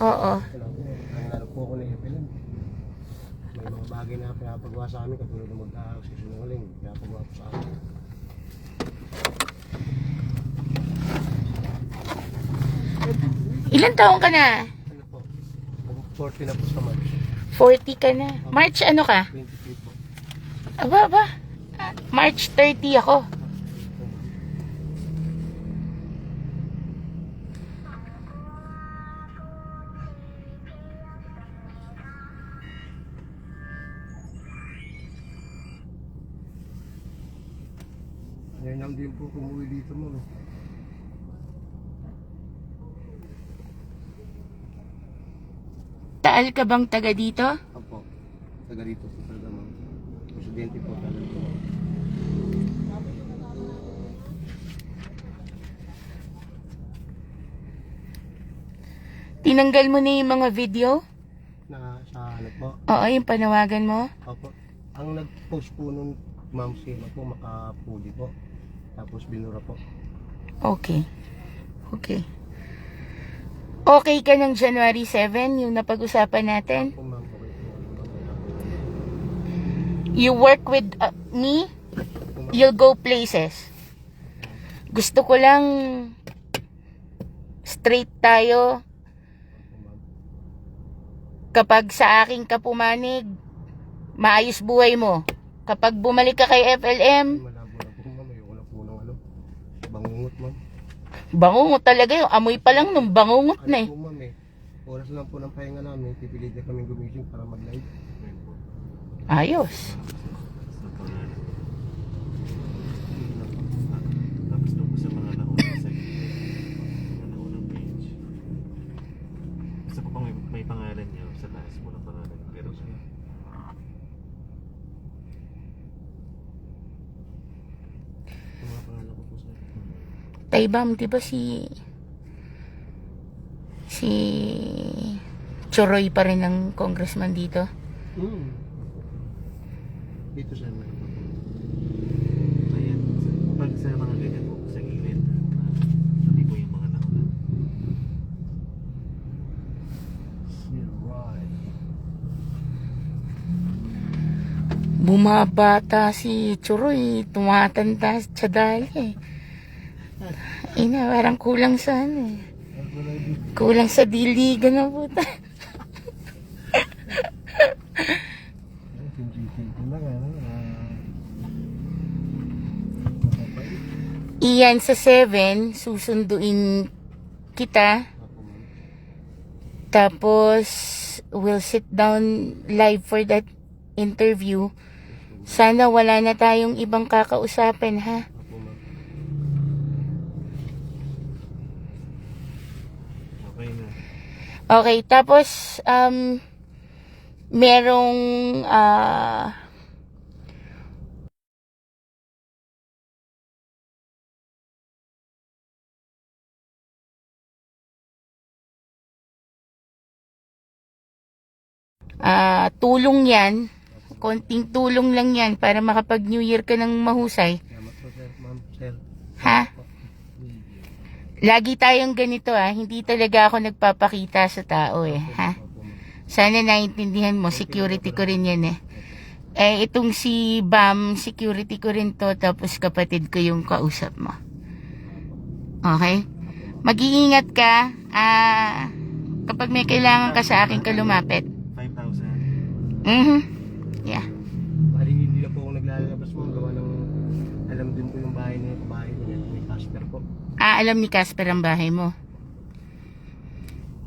Oo. Nanalo po ako ni FLM. May mga bagay na pinapagawa sa amin katulad ng magkakasinungaling. Pinapagawa po sa amin. Ilan taong ka na? Ano po? 40 na po sa March. 40 ka na. March ano ka? 23 po. Aba. March 30 ako. Ngayon lang din po kumuwi dito mo. No? Taal ka bang taga dito? Opo. Taga dito po talaga ma'am. Presidente po talaga dito ma'am. Tinanggal mo na yung mga video? Na sa ano po? Oo, yung panawagan mo? Opo. Ang nag-post po nun ma'am si po Makapudi po. Tapos binura po. Okay. Okay ka ng January 7, yung napag-usapan natin? Po ma'am, okay po. You work with me, you'll go places. Gusto ko lang straight tayo. Kapag sa aking kapumanig, maayos buhay mo. Kapag bumalik ka kay FLM, Malabo na po ma'am. Ayoko na po ng ano. Bangungot ma'am. bangungot talaga yung amoy pa lang nung bangungot na eh. Ano po ma'am eh. Oras lang po ng pahinga namin. Pipilit na kami gumising para mag-live. Ayos. Tapos doon po sa mga naunang mga naunang page. Basta po pang may pangalan niyo sa taas po ng pangalan. Pero Yung mga pangalan ko po sir. Taybam, di ba si Choroy pa rin ang congressman dito? Dito sir. meron po. ayan, pag sa mga ganyan po sa gilid, sabi po yung mga naunang. Bumabata si Choroy, tumatanda sa dali eh. Ina, parang kulang sa ano eh. Kulang sa diligan na puta. Iyan sa 7, susunduin kita. Tapos, we'll sit down live for that interview. Sana wala na tayong ibang kakausapin, ha? Opo ma'am. Okay na. Okay, tapos, merong, tulong yan. Konting tulong lang yan para makapag New Year ka ng mahusay. Salamat po sir. Ma'am sir. Ha? Lagi tayong ganito hindi talaga ako nagpapakita sa tao ha? Opo ma'am. Sana naiintindihan mo, security ko rin yan itong si Bam, security ko rin to, tapos kapatid ko yung kausap mo. Okay? Mag-iingat ka, kapag may kailangan ka sa akin ka lumapit. 5,000. Yeah. Bali hindi na po ako naglalabas ma'am. Gawa ng alam din po yung bahay niya. Bahay niya. May Casper po. Alam ni Casper ang bahay mo.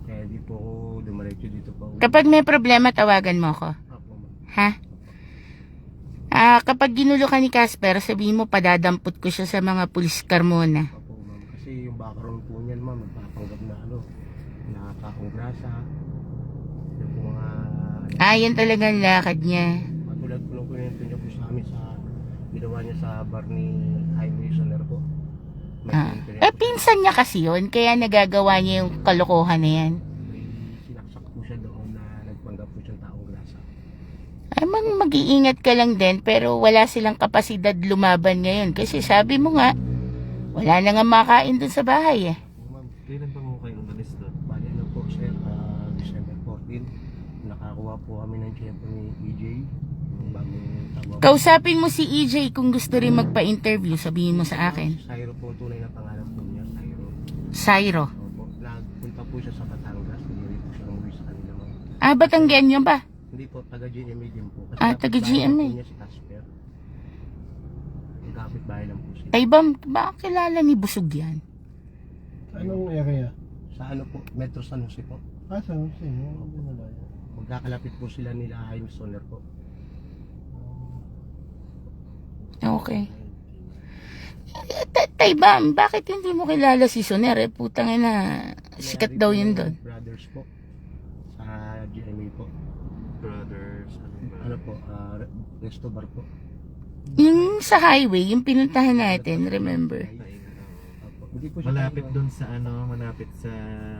Kaya di po ako dumaretso dito po. Kapag may problema, tawagan mo ako. Opo ma'am. Ha? Kapag ginulo ka ni Casper, sabihin mo padadampot ko siya sa mga pulis Carmona. Opo ma'am. Kasi yung background po niyan ma'am. Nagpapanggap na nakakakongrasa. Yung po mga Yan talaga ang lakad niya. matulad po nung kwento niya po sa amin sa ginawa niya sa bar ni Jaime Soler po. May Pinsan niya kasi yun, kaya nagagawa niya yung kalokohan na yan. sinaksak po siya doon na nagpanggap po siyang taong grasa. Mag-iingat ka lang din, pero wala silang kapasidad lumaban ngayon. Kasi sabi mo nga, wala na nga makain dun sa bahay Po ma'am, Kailan pa mo kayo umalis doon? bali ano po sir, pinansyaya po ni EJ, yung bagong tawa. Kausapin mo si EJ kung gusto rin magpa-interview. Sabihin mo sa akin. Syro po, tunay na pangalan po niya, Syro. Syro. Opo, nagpunta po siya sa Batangas, hindi po siya umuwi sa kanila. Ah, Batanggenyo ba? Hindi po, taga-GMA din po. Kasi Ah, taga-GMA. kapitbahay po niya si Casper. Yung kapitbahay lang po siya. Ay, ba kilala ni Busog yan? Anong area? Sa ano po, Metro San Jose po. Ah, San Jose. Hindi na ba yan? Magkakalapit po sila nila Jaime Soler po. Okay. Tay Bam, bakit hindi mo kilala si Soner? Putang ina, sikat daw yun doon. Brothers po. Sa GMA po. Brothers, Ano po, resto bar po. Yung sa highway, yung pinuntahan natin, remember? Opo. Hindi po siya Malapit tayo- doon sa ano, malapit sa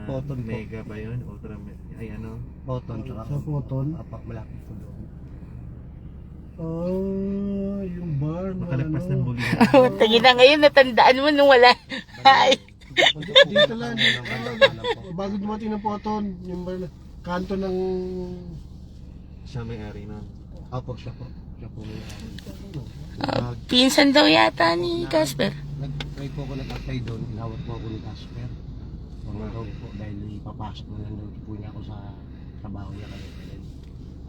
Photon po. Mega ba yun? Ultra, ay ano? Photon. Tsaka, Sa Photon? Apa, malapit po doon. Oh, yung bar na Makalagpas ng ano. buli. Tingin na ngayon, natandaan mo nung wala. Ay. Dito lang. Bago dumating ng Photon, yung bar na kanto ng... Siya may-ari nun. Opo, siya po. Siya po may Pinsan daw yata ni Casper. Nag-try po ako nag-apply doon. Inawat po ako ni Casper. Pangaraw po dahil ipapasok na lang doon po niya ako sa trabaho niya kay FLM.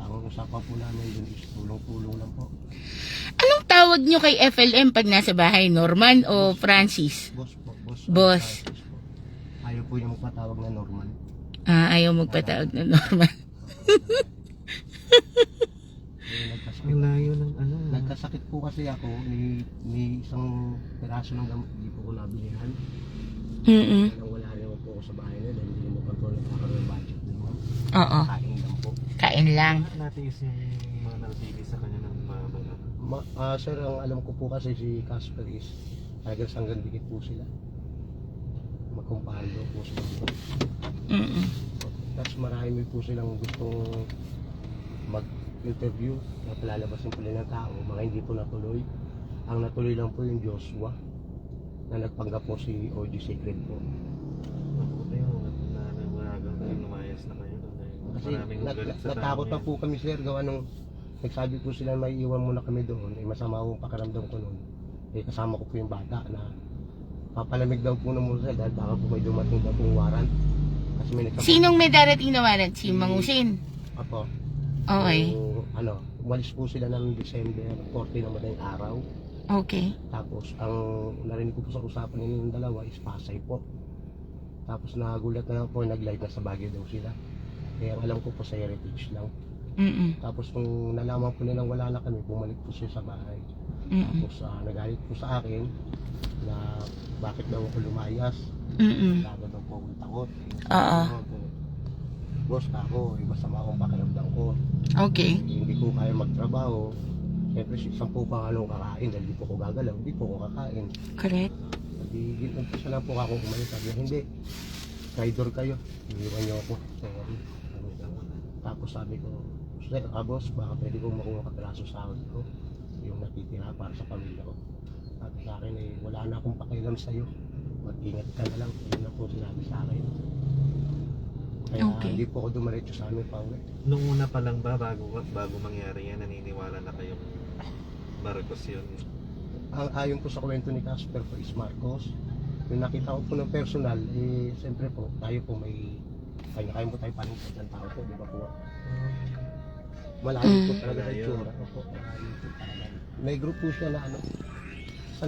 Ang usapan po namin doon is tulong-tulong lang po. Anong tawag nyo kay FLM pag nasa bahay? Norman o Francis? Boss po. Boss. Francis po. Ayaw po niya magpatawag na Norman. Ah, ayaw magpatawag na Norman. Nagkasakit. Ang layo ng ano. Nagkasakit po kasi ako ni isang peraso ng gamot hindi po ko nabilihan. Wala naman po ako sa bahay na dahil hindi mo control nakakaroon ng budget din mo. Oo. Kain lang po. Kain lang. Natiis yung mga nalpili sa kanya ng mga Sir, ang alam ko po kasi si Casper is talagang sanggang dikit po sila. Magkumparo po sila. Tapos marami po silang gustong mag-interview na palalabasin po ng tao, mga hindi po natuloy. Ang natuloy lang po yung Joshua na nagpanggap po si OG Secret po. Mabuti yung nananawagan kayo, lumayas na kayo. Kasi Maraming galit sa natakot tao na po kami sir, gawa nung nagsabi po sila may iwan muna kami doon, eh masama po pakiramdam ko noon. Eh kasama ko po yung bata na papalamig daw po ng musa dahil baka po may dumating daw pong warrant. Kasi may nagsabi. Sinong may darating na warrant? Si Mangusin. Apo. Okay. So, umalis po sila ng December 14 na madaling araw. Okay. Tapos ang narinig ko po sa usapan nilang dalawa is Pasay po. Tapos nagulat na lang po, nag-live na sa Baguio daw sila. Kaya ang alam ko po sa Heritage lang. Tapos nung nalaman po nilang wala na kami, bumalik po siya sa bahay. Tapos nagalit po sa akin na bakit daw ako lumayas. Laga daw po akong takot. Oo. Boss ako, masama akong pakiramdam ko. Okay. Hindi ko kaya magtrabaho. Siyempre, 10 pangalong kakain dahil di po ko gagalaw, di po ko kakain. Correct. Hindi na po ako umalis. Sabi niya, hindi. Traidor kayo. Iniwan niyo ako. Sorry. Tapos sabi ko, boss, baka pwede kong makuha kapiraso sahod ko. Yung natitira para sa pamilya ko. Sabi sa akin, wala na akong pakialam sa'yo. Mag-ingat ka na lang. Yun na po sinabi sa akin. Kaya Okay. hindi po ako dumiretso sa amin pa uwi. Nung una pa lang ba, bago mangyari yan, naniniwala na kayong Marcos yun? Ayon po sa kwento ni Casper po is Marcos. Yung nakita ko po ng personal, siyempre po, tayo po may kanya-kaya po tayo paningkot ng tao po, di ba po? Malayo po talaga sa itsura. Opo, malayo po talaga. May group po siya na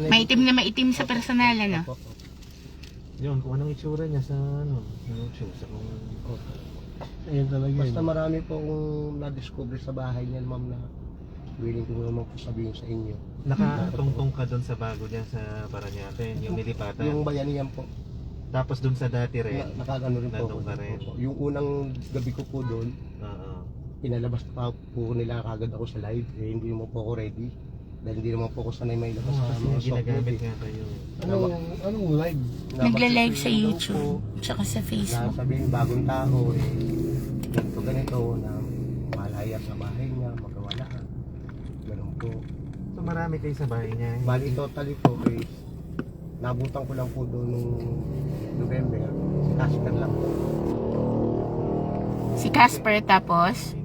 Maitim na maitim sa personal, ano? Opo, opo. Yun, kung anong itsura niya sa YouTube, sa kung... Opo. Ayun talaga Basta yun. marami pong na-discover sa bahay niya, ma'am, na willing ko naman po sabihin sa inyo. Nakatungtong ka doon sa bago niya sa Paranaque, yung nilipatan. Yung bayanihan po, Tapos doon sa dati rin. nakagano rin po. Nandun ka rin. Opo. Yung unang gabi ko po doon, Oo. pinalabas pa po nila kagad ako sa live, hindi naman po ako ready. Dahil hindi naman po ako sanay may labas sa Kasi mga soft ginagamit movie. nga kayo. Anong live? Nagla-live sa Daw YouTube, tsaka sa po, Facebook. na sabihin bagong tao, ganito, na malaya sa bahay niya, magkawala. Ganun po. So marami kayo sa bahay niya. Bali totally po, nabutan ko lang po doon nung November, si Casper lang. Si Casper tapos?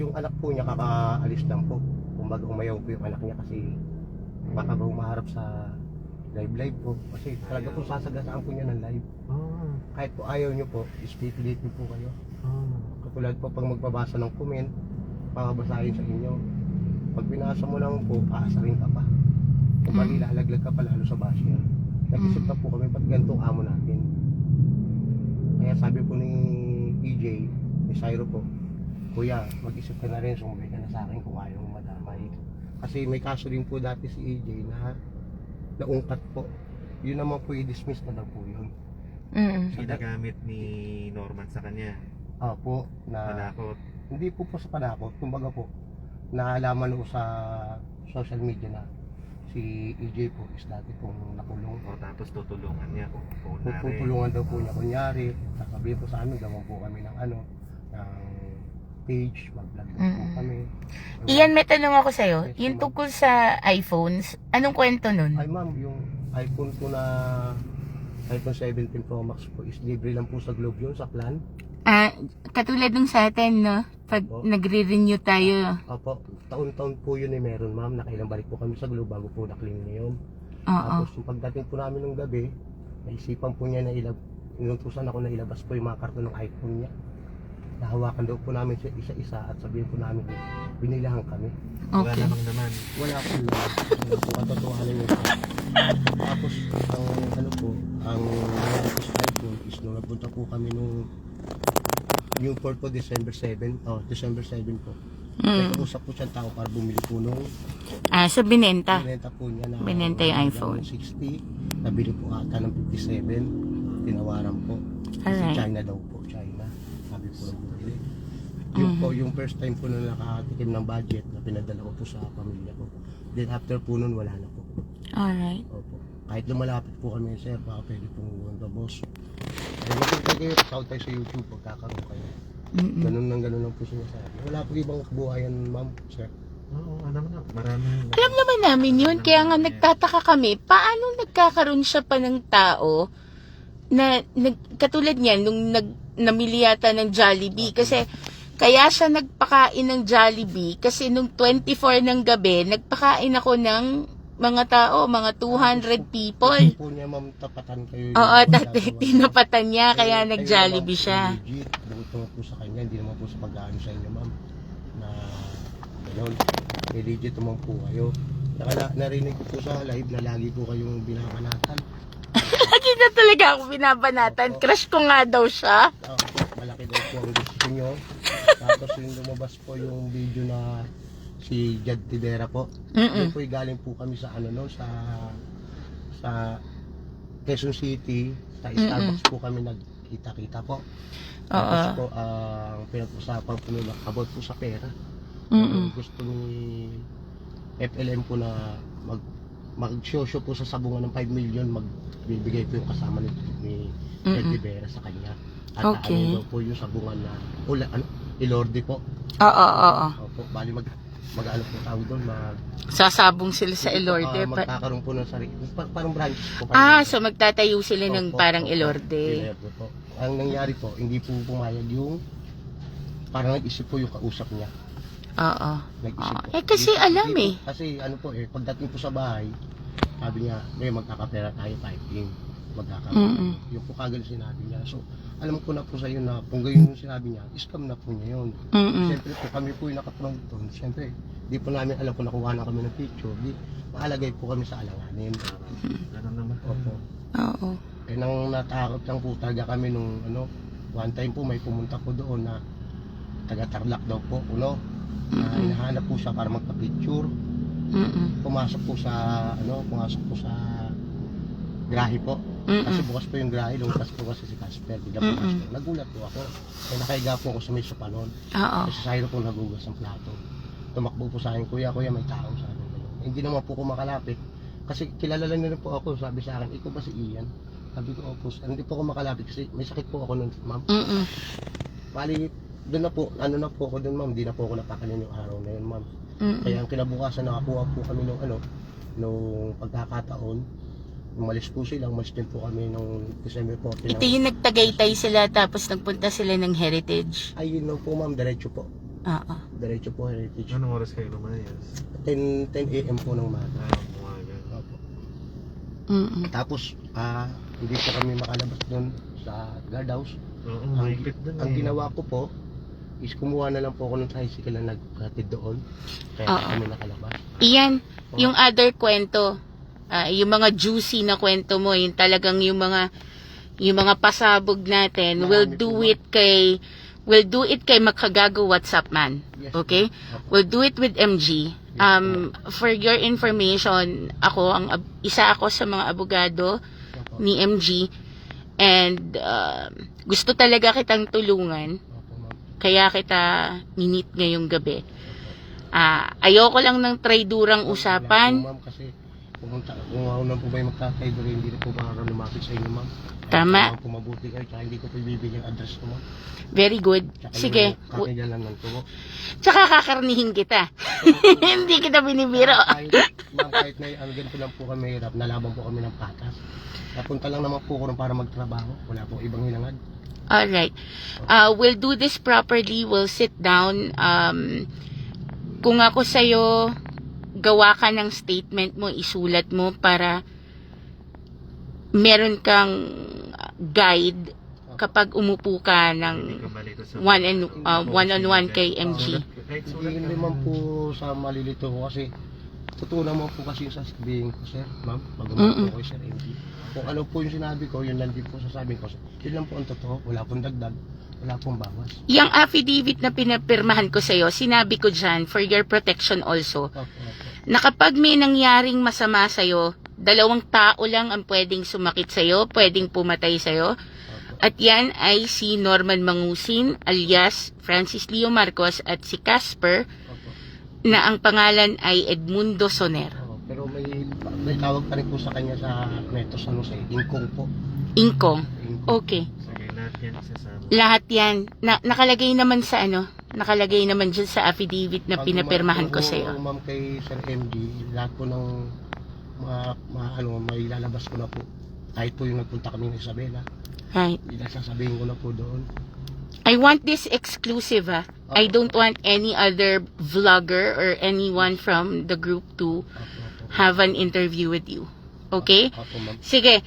yung anak po niya kakaalis lang po. Kumbaga umayaw po yung anak niya kasi baka ba umaharap sa live po. Kasi talaga po sasagasaan po niya ng live. Kahit po ayaw niyo po, ispipilitin po kayo. Katulad po pag magbabasa ng comment, pababasahin sa inyo. Pag binasa mo lang po, aasarin ka pa. Kung mali, lalaglag ka pa lalo sa basya. Nag-isip na po kami, ba't ganitong amo natin? Kaya sabi po ni EJ, ni Syro po, Kuya, mag-isip ka na rin, sumabay ka na sa akin kung ayaw mo madamay. Kasi may kaso din po dati si EJ na naungkat po. Yun naman po i-dismiss na daw po yun. Ginagamit ni Norman sa kanya. Po, na Manakot. hindi po sa panakot, kumbaga po, naalaman po sa social media na si EJ po is dati pong nakulong. O tapos tutulungan niya kung kunwari. Tutulungan daw po niya kunyari, sasabihin po sa amin, gawin po kami ng ng page, mag-vlog daw po kami. Iyan, may tanong ako sa'yo. Yung tungkol sa iPhones, anong kwento nun? Ay ma'am, yung iPhone po na iPhone 17 Pro Max po is libre lang po sa Globe yun, sa plan. Katulad nung sa atin, no? Pag Opo. nagre-renew tayo. Opo, taon-taon po yun meron ma'am, nakailang balik po kami sa Globe bago po na-clean na yun. Oo. Tapos yung pagdating po namin ng gabi, naisipan po niya na inutusan ako na ilabas po yung mga karton ng iPhone niya. Nahawakan daw po namin siya isa-isa at sabihin po namin, binilahan kami. Wala Okay. namang naman. Wala po lang. Wala po katotohanan yun. Tapos, ang nangyari po sa iPhone is nung nagpunta po kami nung Newport po December 7 po. May kausap po siyang tao para bumili po nung So binenta. binenta po niya na Binenta yung iPhone. 60, nabili po ata ng 57, tinawaran po. Kasi Alright. China daw po, China. Sabi po ng bumili. Yung po, yung first time po na nakatikim ng budget na pinadala ko po sa pamilya ko. Then after po nun, wala na po. Alright. Opo. Kahit lumalapit po kami, sir, baka pwede pong the boss. Eh, magpunta kayo, tawag tayo sa YouTube, pagkakaroon kayo. Ganun lang po sinasabi. Wala po ibang buhayan, ma'am, sir. Oo, alam na. Marami. Alam naman namin yun, kaya nga nagtataka kami, paano nagkakaroon siya pa ng tao na katulad niyan, nung namili yata ng Jollibee, kasi kaya siya nagpakain ng Jollibee, kasi nung 24 ng gabi, nagpakain ako ng mga tao, mga 200 people. Gusto po niya, ma'am, tapatan kayo. Oo, Ginagawa. tinapatan niya, kaya Kayo, nag-Jollibee ma'am, siya. Legit, bukod naman po sa kanya, hindi naman po sa pag-aano sa inyo, ma'am. Na, gano'n, legit naman po kayo. Saka narinig ko po sa live na lagi po kayong binabanatan. Lagi na talaga ako binabanatan. Crush ko nga daw siya. Malaki daw po ang gusto nyo. Tapos yung lumabas po yung video na si Jad Tibera po. Yun po galing po kami sa sa Quezon City, sa Starbucks po kami nagkita-kita po. Tapos po ang pinag-usapan po nila about po sa pera. Gusto ni FLM po na mag-show po sa sabungan ng 5 million, magbibigay po yung kasama ni Jad Tibera sa kanya. At ano daw po yung sabungan na Ilorde po. Oo. Opo, bali mag-ano po tawag doon, Sasabong sila sa Elorde. magkakaroon po ng sarili. Parang branches po. So magtatayo sila ng Opo, parang opo, Elorde. Elorde po. Ang nangyari po, hindi po pumayag yung parang nag-isip po yung kausap niya. Oo. Nag-isip po. Kasi alam Hindi eh. po, kasi ano po pagdating po sa bahay, sabi niya, may magkakapera tayo typing. Magkakaroon. Yung po kagad sinabi niya. So, alam ko na po sa iyo na kung gayon yung sinabi niya, scam na po niya yun. Siyempre po kami po yung nakaprong doon. Siyempre, di po namin alam kung nakuha na kami ng picture. Di, maalagay po kami sa alanganin. Ganun naman. Opo. Oo. Eh nang natakot lang po talaga kami nung one time po may pumunta po doon na taga Tarlac daw po, na hinahanap po siya para magpa-picture. Pumasok po sa grahe po. Kasi bukas po yung grahe, lumabas po kasi si Casper, bigla po Casper. Nagulat po ako. Eh nakahiga po ako sa may sopanon. Oo. Kasi sa po nagugas ng plato. Tumakbo po sa akin, kuya may tao sa akin. Hindi naman po ko makalapit. Kasi kilala lang nila po ako, sabi sa akin, ikaw ba si Ian? Sabi ko, opo, hindi po ako makalapit kasi may sakit po ako nun, ma'am. Bali, doon na po, na po ako doon, ma'am. Hindi na po ako napakanin yung araw na yun, ma'am. Kaya ang kinabukasan, nakakuha po kami nung pagkakataon. Umalis po sila, umalis din po kami nung December 14. Ito yung nagtagaytay sila tapos nagpunta sila ng Heritage. Ay, yun lang po, ma'am, diretso po. Oo. Diretso po Heritage. Anong oras kayo lumayas? 10 a.m. po ng umaga. Umaga. Opo. Mm-mm. Tapos, hindi po kami makalabas doon sa guardhouse. Oo, Ang, mahigpit dun ang eh. ginawa ko po, is kumuha na lang po ako ng tricycle na nagkatid doon. Kaya Oo. kami nakalabas. Iyan, yung other kwento, yung mga juicy na kwento mo, yung talagang yung mga pasabog natin, Marami we'll po, do ma'am. we'll do it kay Makagago WhatsApp man. Yes, Okay? ma'am. Opo. We'll do it with MG. For your information, isa ako sa mga abogado Opo. ni MG, and gusto talaga kitang tulungan. Opo, ma'am. Kaya kita minit ngayong gabi. Ayoko lang ng traidurang usapan. Wala po, ma'am, kasi kung ako na po ba yung magkakaidor, hindi na po makakaroon lumapit sa inyo, ma'am. Tama. Kung mabuti kayo, tsaka hindi ko po ibibigyan address ko, ma'am. Very good. Tsaka Sige. yung kakilala lang ng tubo. Tsaka kakarnihin kita. Hindi kita binibiro. Kahit na ganito lang po kami hirap, nalaban po kami ng patas. Napunta lang naman po ko rin para magtrabaho. Wala po ibang hinangad. Alright. We'll do this properly. We'll sit down. Kung ako sa'yo, gawa ka ng statement mo, isulat mo para meron kang guide kapag umupo ka Hindi ng ka malito sa one-on-one kay MG. Kahit sulat Hindi naman po sa malilito ko kasi totoo naman po kasi yung sasabihin ko, sir, ma'am. Mag-umat po kay Sir MD. Kung ano po yung sinabi ko, yun lang din po sasabihin ko. Yun lang po ang totoo. Wala pong dagdag. Wala pong bawas. Yung affidavit na pinapirmahan ko sa'yo, sinabi ko dyan, for your protection also, Opo, opo. na kapag may nangyaring masama sa'yo, 2 tao lang ang pwedeng sumakit sa'yo, pwedeng pumatay sa'yo. Opo. At yan ay si Norman Mangusin alias Francis Leo Marcos at si Casper Opo. na ang pangalan ay Edmundo Soner. Oo, pero may tawag pa rin po sa kanya sa Metro San Jose, Ingkong po. Ingkong. Ingkong. Okay. Sige, lahat yan isasama. Lahat yan. Nakalagay naman sa nakalagay naman dyan sa affidavit na Pag pinapirmahan ko umarap po, sa'yo. Ma'am, kay Sir MD, lahat po ng may lalabas ko na po. Kahit po yung nagpunta kami ng Isabela, Right. sasabihin ko na po doon. I want this exclusive, ah. I don't want any other vlogger or anyone from the group to Opo, opo. have an interview with you. Okay? Opo, ma'am. Sige.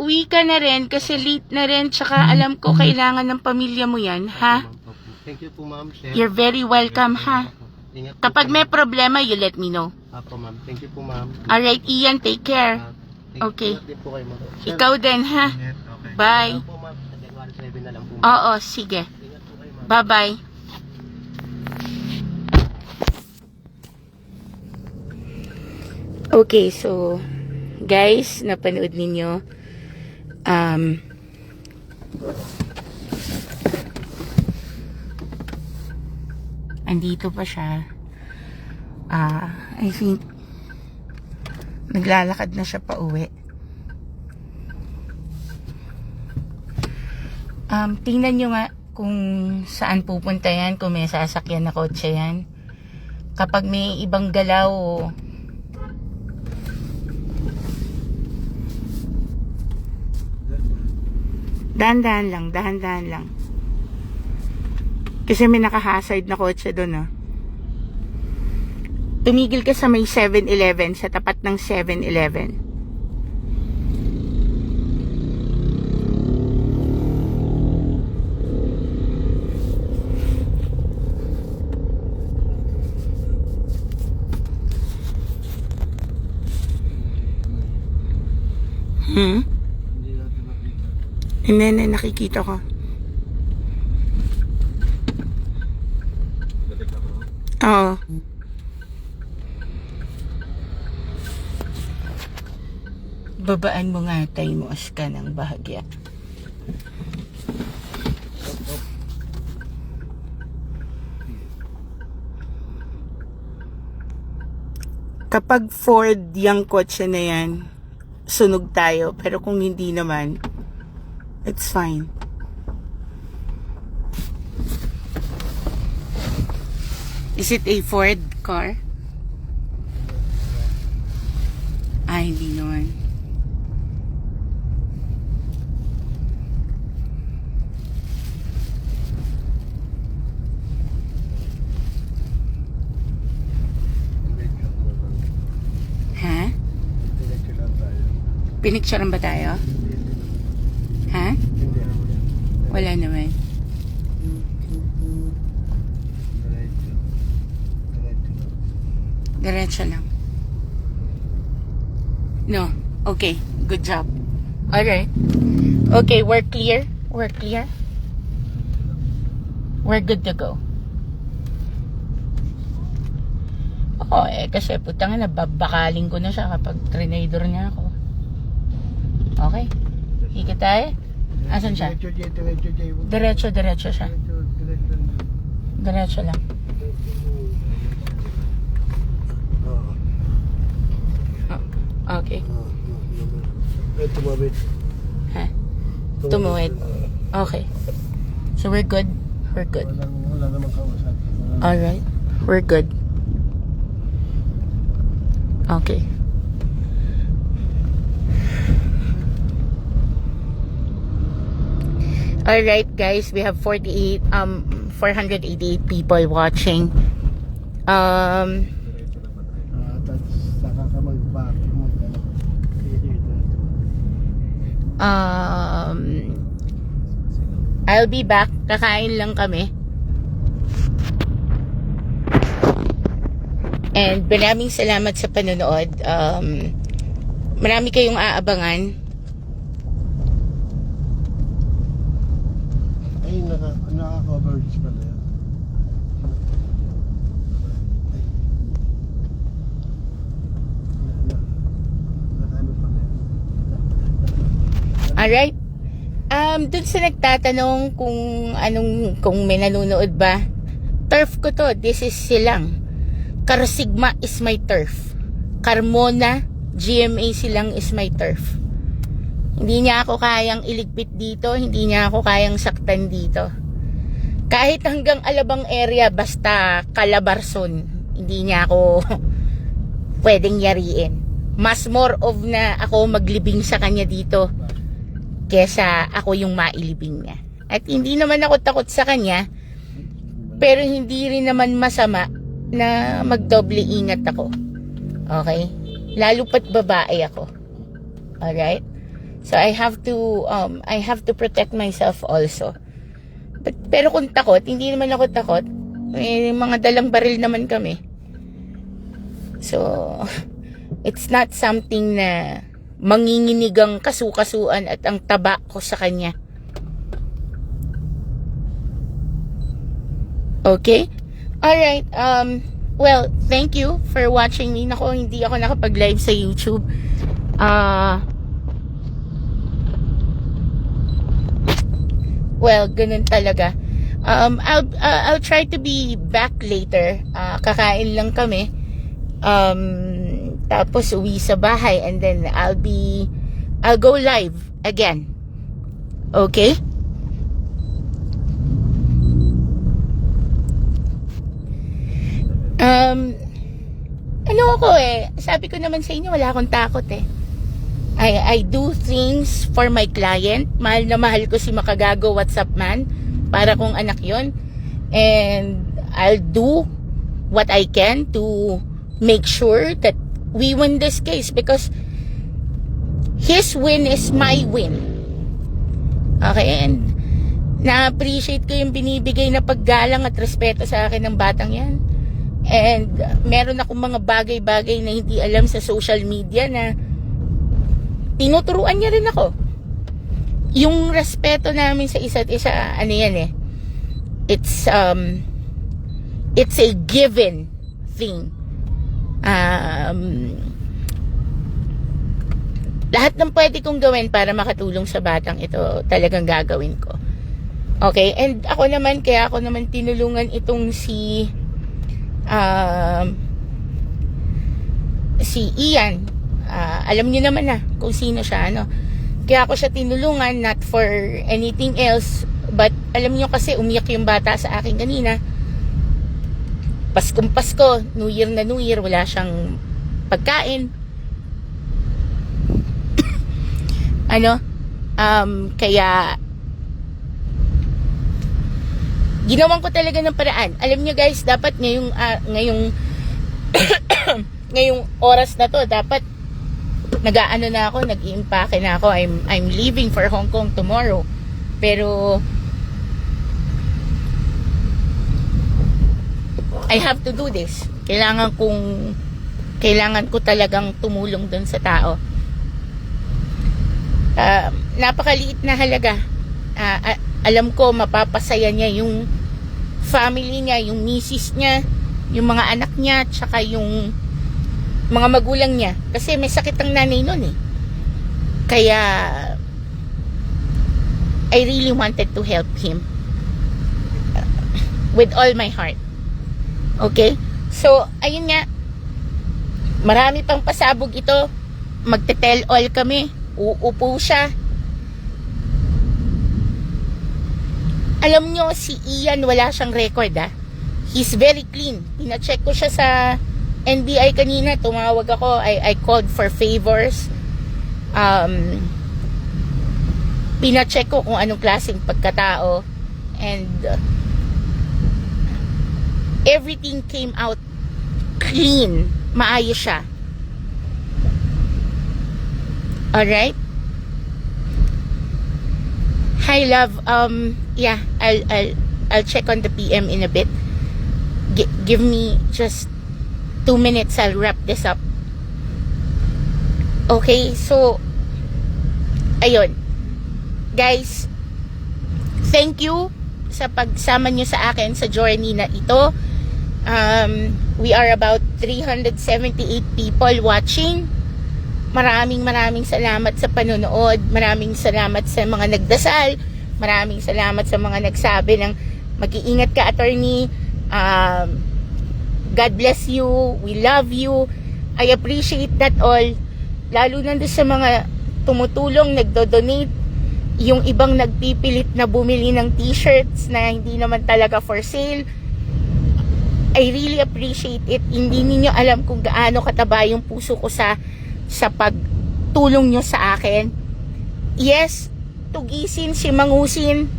Uwi ka na rin kasi late na rin. Tsaka alam ko kailangan ng pamilya mo yan, ha? Opo, ma'am. Opo. Thank you po, ma'am. Sir. You're very welcome, ha? Ingat po Kapag po, may ma'am. problema, you let me know. Opo, ma'am. Thank you po, ma'am. Alright, Ian, take care. Okay. Ingat din po kayo, ma'am. Sir, Ikaw din, ha? Ingat, okay. Bye. po, ma'am. Sa January 7 na lang po. ma'am. Oo, sige. Ingat po kayo, ma'am. Bye-bye. Okay, so guys, napanood ninyo. Andito pa siya. I think naglalakad na siya pa uwi. Tingnan nyo nga kung saan pupunta yan, kung may sasakyan na kotse yan. Kapag may ibang galaw, dahan-dahan lang. Kasi may naka-hazard na kotse doon, ah. Tumigil ka sa may 7-Eleven, sa tapat ng 7-Eleven. Hindi natin makita. Hindi, nakikita ko. Balik ako. Oo. Babaan mo nga tayo mo ka ng bahagya. Kapag Ford yung kotse na yan, sunog tayo. Pero kung hindi naman, it's fine. Is it a Ford car? Hindi naman. Pinicturean ba tayo? Ha? Hindi. Wala naman. Diretso lang. No. Okay. Good job. Alright. Okay, we're clear. We're clear. We're good to go. Oo, kasi putang na, babakaling ko na siya kapag trinador niya ako. Okay. Ikot tayo. Asan siya? Diretso siya. Diretso lang. Oh, okay. Tumawid. Ha? Tumuwid. Okay. So we're good. We're good. Wala namang kausap. Alright. We're good. Okay. Alright guys, we have 488 people watching. Tapos saka ka mag-back. I'll be back. Kakain lang kami. And maraming salamat sa panonood. Marami kayong aabangan. Ay, naka-coverage pala yan. Naka-ano pala yan. Alright. Dun sa nagtatanong kung may nanonood ba, turf ko to. This is Silang. Karasigma is my turf. Carmona, GMA Silang is my turf. Hindi niya ako kayang iligpit dito, hindi niya ako kayang saktan dito. Kahit hanggang Alabang area, basta Calabarzon, hindi niya ako pwedeng yariin. Mas more of na ako maglibing sa kanya dito kesa ako yung mailibing niya. At hindi naman ako takot sa kanya, pero hindi rin naman masama na magdoble ingat ako. Okay? Lalo pat babae ako. Alright? So I have to protect myself also. Pero kung takot, hindi naman ako takot. May mga dalang baril naman kami. So it's not something na manginginig ang kasukasuan at ang taba ko sa kanya. Okay? Alright, well, thank you for watching me. Nako, hindi ako nakapag-live sa YouTube. Well, ganun talaga. I'll try to be back later. Kakain lang kami. Tapos uwi sa bahay and then I'll go live again. Okay? Ano ako sabi ko naman sa inyo, wala akong takot I do things for my client. Mahal na mahal ko si Makagago WhatsApp man, para kong anak yon. And I'll do what I can to make sure that we win this case, because his win is my win. Okay? And na-appreciate ko yung binibigay na paggalang at respeto sa akin ng batang yan. And meron akong mga bagay-bagay na hindi alam sa social media na tinuturuan niya rin ako. Yung respeto namin sa isa't isa, ano yan it's a given thing. Lahat ng pwede kong gawin para makatulong sa batang ito, talagang gagawin ko. Okay? And ako naman, kaya ako naman tinulungan itong si Ian. Alam niyo naman na kung sino siya, kaya ako siya tinulungan, not for anything else, but alam niyo kasi umiyak yung bata sa akin kanina. Paskong Pasko, New Year na New Year, wala siyang pagkain. Kaya ginawan ko talaga ng paraan. Alam niyo guys, dapat ngayong ngayong oras na to, dapat nag-aano na ako, nag-iimpake na ako. I'm leaving for Hong Kong tomorrow. Pero I have to do this. Kailangan ko talagang tumulong dun sa tao. Napakaliit na halaga. Alam ko mapapasaya niya yung family niya, yung misis niya, yung mga anak niya, tsaka yung mga magulang niya. Kasi may sakit ang nanay nun eh. Kaya I really wanted to help him with all my heart. Okay? So, ayun nga. Marami pang pasabog ito. Magte-tell all kami. Uupo siya. Alam nyo, si Ian wala siyang record He's very clean. Pina-check ko siya sa NBI kanina. Tumawag ako. I called for favors. Pina-check ko kung anong klaseng pagkatao. And everything came out clean. Maayos siya. Alright? Hi, love. Yeah, I'll check on the PM in a bit. Give me just 2 minutes. I'll wrap this up. Okay, so ayun. Guys, thank you sa pagsama nyo sa akin sa journey na ito. We are about 378 people watching. Maraming salamat sa panonood. Maraming salamat sa mga nagdasal. Maraming salamat sa mga nagsabi ng mag-iingat ka, attorney. God bless you. We love you. I appreciate that all. Lalo na doon sa mga tumutulong, nagdo-donate. Yung ibang nagpipilit na bumili ng t-shirts na hindi naman talaga for sale. I really appreciate it. Hindi niyo alam kung gaano kataba yung puso ko sa pagtulong nyo sa akin. Yes, tugisin si Mangusin.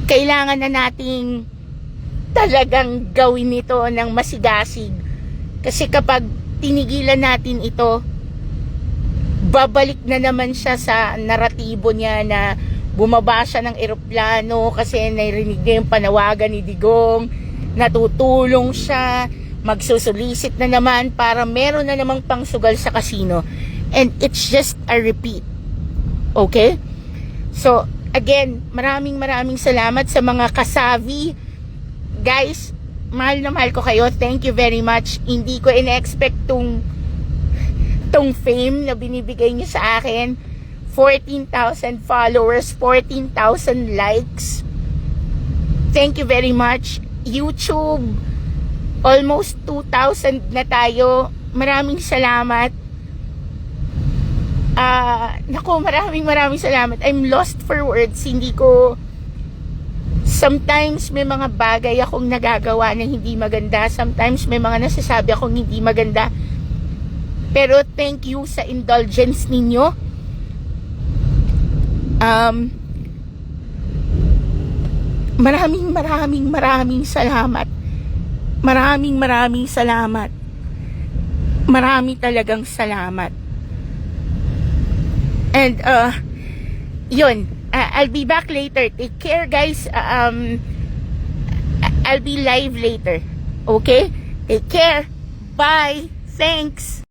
Kailangan na nating talagang gawin ito ng masigasig. Kasi kapag tinigilan natin ito, babalik na naman siya sa naratibo niya na bumaba siya ng eroplano kasi narinig niya yung panawagan ni Digong, natutulong siya, magsusulisit na naman para meron na namang pangsugal sa casino. And it's just a repeat. Okay? So, again, maraming salamat sa mga kasavi. Guys, mahal na mahal ko kayo. Thank you very much. Hindi ko in-expect tong fame na binibigay niyo sa akin. 14,000 followers, 14,000 likes. Thank you very much. YouTube, almost 2,000 na tayo. Maraming salamat. Maraming salamat. I'm lost for words. Sometimes may mga bagay akong nagagawa na hindi maganda. Sometimes may mga nasasabi akong hindi maganda. Pero thank you sa indulgence ninyo. Maraming salamat. Maraming salamat. Marami talagang salamat. And yun, I'll be back later. Take care, guys. I'll be live later. Okay? Take care. Bye. Thanks.